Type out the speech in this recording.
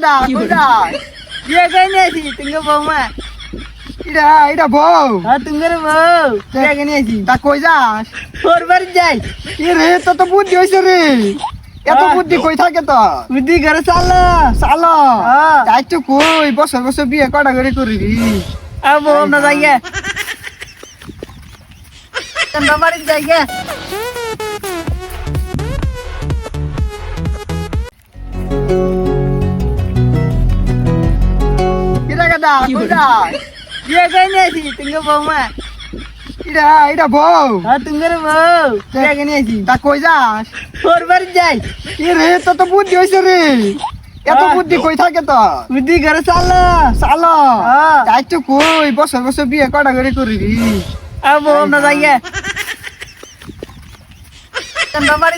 দাদা কইরা বিয়ে কই নিয়েছি তুমি বৌমা এটা বউ তুমি বউ বিয়ে কই নিয়েছি তা কই যাস তোর বাড়ি যাই রে তো বুদ্ধি হয়েছে রে এত বুদ্ধি কই থাকে তো বুদ্ধি করে চালো চালো হ্যাঁ। একটু কই বছর বছর বিয়ে কটা করে করবি আর বউ না যাই গে তোর বাড়ি যাই গে কিরা গাদা কইরা বিয়ে কই নিয়েছি তুমি বৌমা এটা বউ তুমি বউ বিয়ে কই নিয়েছি তা কই যাস তোর বাড়ি যাই রে তো বুদ্ধি হয়েছে রে এত হ্যাঁ। বুদ্ধি কই থাকে তো বুদ্ধি করে চালো চালো হ্যাঁ। একটু কই বছর বছর বিয়ে কটা করে করবি আর বউ না যাই গে তোর বাড়ি